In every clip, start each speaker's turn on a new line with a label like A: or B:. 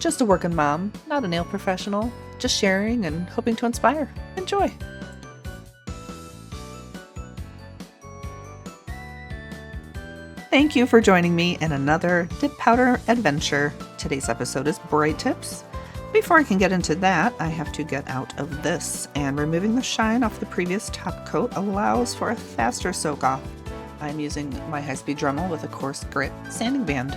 A: Just a working mom, not a nail professional, just sharing and hoping to inspire. Enjoy! Thank you for joining me in another dip powder adventure. Today's episode is Bright Tips. Before I can get into that, I have to get out of this, and removing the shine off the previous top coat allows for a faster soak off. I'm using my high-speed Dremel with a coarse grit sanding band.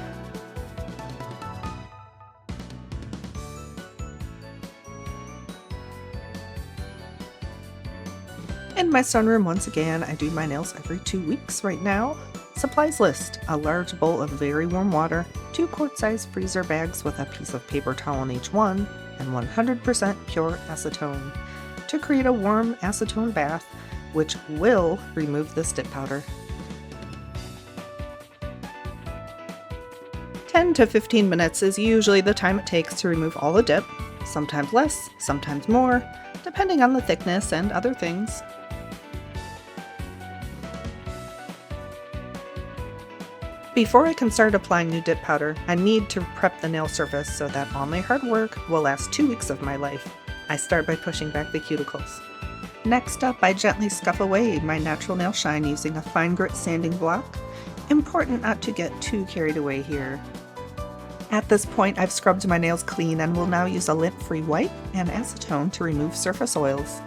A: In my sunroom once again, I do my nails every 2 weeks right now. Supplies list: a large bowl of very warm water, 2 quart-sized freezer bags with a piece of paper towel in each one, and 100% pure acetone to create a warm acetone bath, which will remove this dip powder. 10 to 15 minutes is usually the time it takes to remove all the dip, sometimes less, sometimes more, depending on the thickness and other things. Before I can start applying new dip powder, I need to prep the nail surface so that all my hard work will last 2 weeks of my life. I start by pushing back the cuticles. Next up, I gently scuff away my natural nail shine using a fine grit sanding block. Important not to get too carried away here. At this point, I've scrubbed my nails clean and will now use a lint-free wipe and acetone to remove surface oils.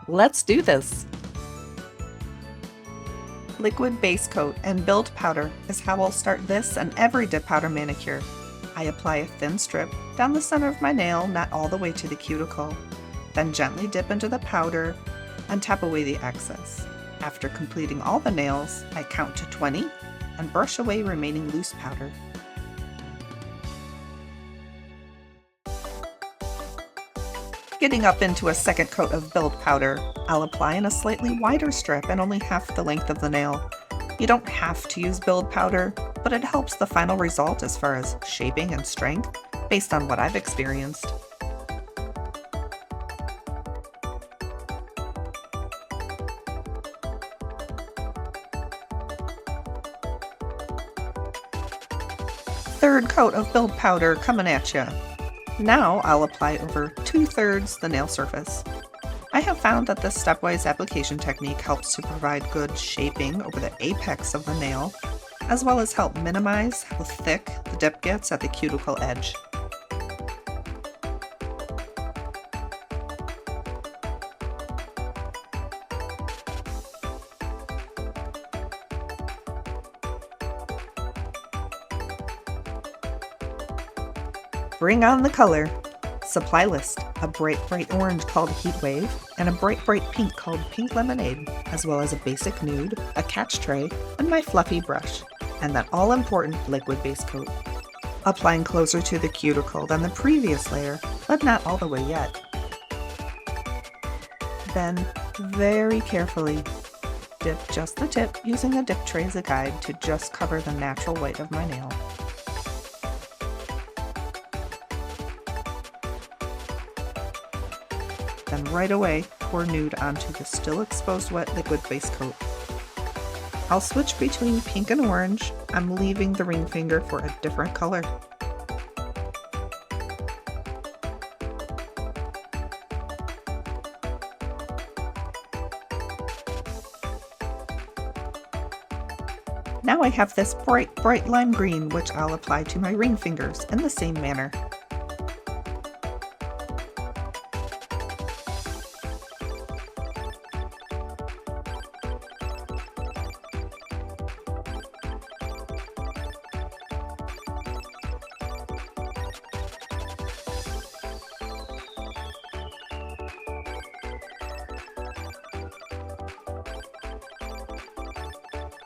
A: Let's do this! Liquid base coat and build powder is how I'll start this and every dip powder manicure. I apply a thin strip down the center of my nail, not all the way to the cuticle. Then gently dip into the powder and tap away the excess. After completing all the nails, I count to 20 and brush away remaining loose powder. Getting up into a second coat of build powder, I'll apply in a slightly wider strip and only half the length of the nail. You don't have to use build powder, but it helps the final result as far as shaping and strength, based on what I've experienced. Third coat of build powder coming at ya. Now I'll apply over 2/3 the nail surface. I have found that this stepwise application technique helps to provide good shaping over the apex of the nail, as well as help minimize how thick the dip gets at the cuticle edge. Bring on the color! Supply list: a bright orange called Heat Wave, and a bright pink called Pink Lemonade, as well as a basic nude, a catch tray, and my fluffy brush, and that all-important liquid base coat. Applying closer to the cuticle than the previous layer, but not all the way yet. Then, very carefully, dip just the tip using a dip tray as a guide to just cover the natural white of my nail. Then right away, pour nude onto the still exposed wet liquid base coat. I'll switch between pink and orange. I'm leaving the ring finger for a different color. Now I have this bright lime green, which I'll apply to my ring fingers in the same manner.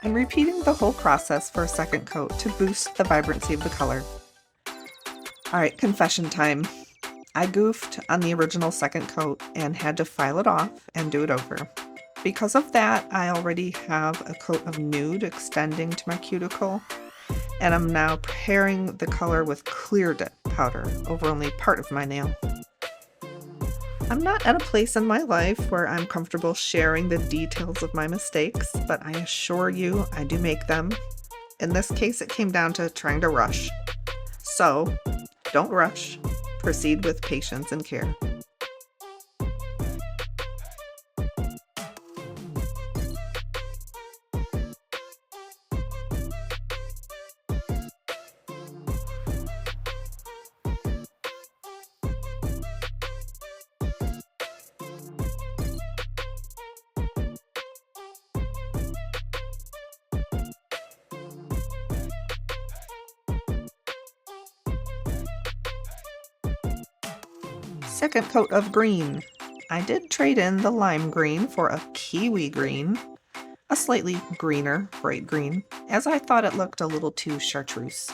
A: I'm repeating the whole process for a second coat to boost the vibrancy of the color. Alright, confession time. I goofed on the original second coat and had to file it off and do it over. Because of that, I already have a coat of nude extending to my cuticle, and I'm now pairing the color with clear dip powder over only part of my nail. I'm not at a place in my life where I'm comfortable sharing the details of my mistakes, but I assure you I do make them. In this case, it came down to trying to rush. So, don't rush. Proceed with patience and care. Second coat of green. I did trade in the lime green for a kiwi green, a slightly greener bright green, as I thought it looked a little too chartreuse.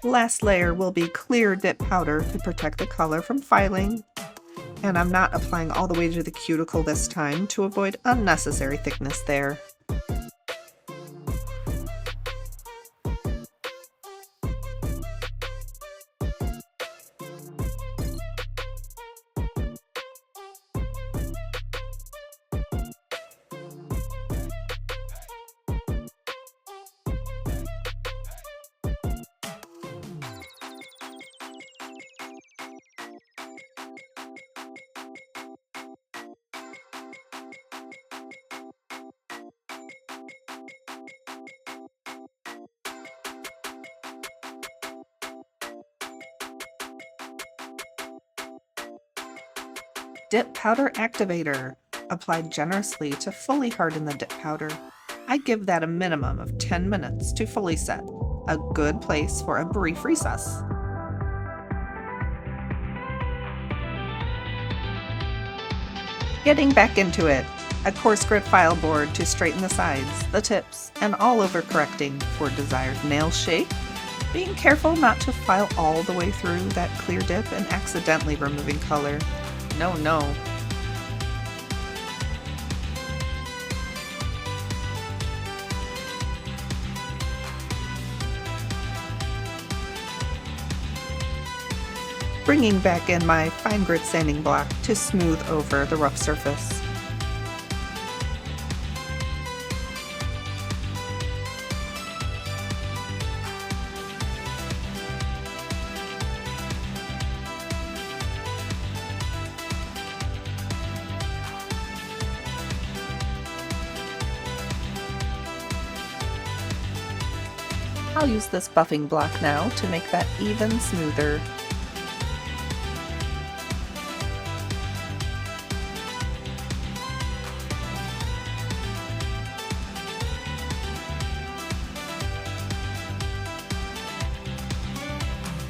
A: Last layer will be clear dip powder to protect the color from filing, and I'm not applying all the way to the cuticle this time to avoid unnecessary thickness there. Dip powder activator. Applied generously to fully harden the dip powder. I give that a minimum of 10 minutes to fully set. A good place for a brief recess. Getting back into it. A coarse grit file board to straighten the sides, the tips, and all over correcting for desired nail shape. Being careful not to file all the way through that clear dip and accidentally removing color. No. Bringing back in my fine grit sanding block to smooth over the rough surface. I'll use this buffing block now to make that even smoother.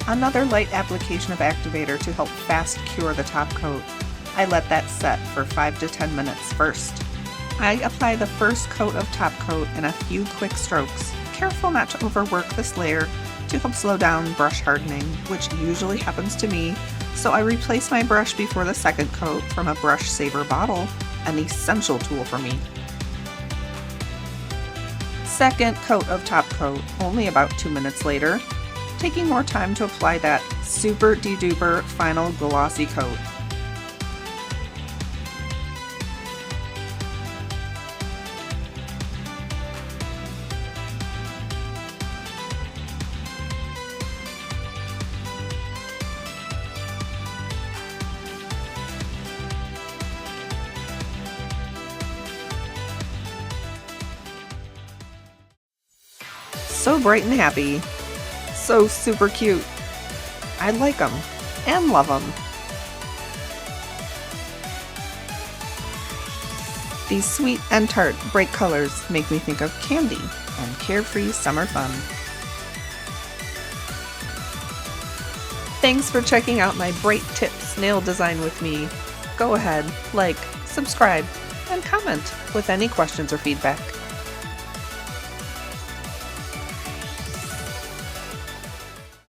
A: Another light application of activator to help fast cure the top coat. I let that set for 5 to 10 minutes first. I apply the first coat of top coat in a few quick strokes, careful not to overwork this layer to help slow down brush hardening, which usually happens to me, so I replace my brush before the second coat from a Brush Saver bottle, an essential tool for me. Second coat of top coat, only about 2 minutes later, taking more time to apply that super de-duper final glossy coat. So bright and happy. So super cute. I like them and love them. These sweet and tart bright colors make me think of candy and carefree summer fun. Thanks for checking out my Bright Tips nail design with me. Go ahead, like, subscribe, and comment with any questions or feedback.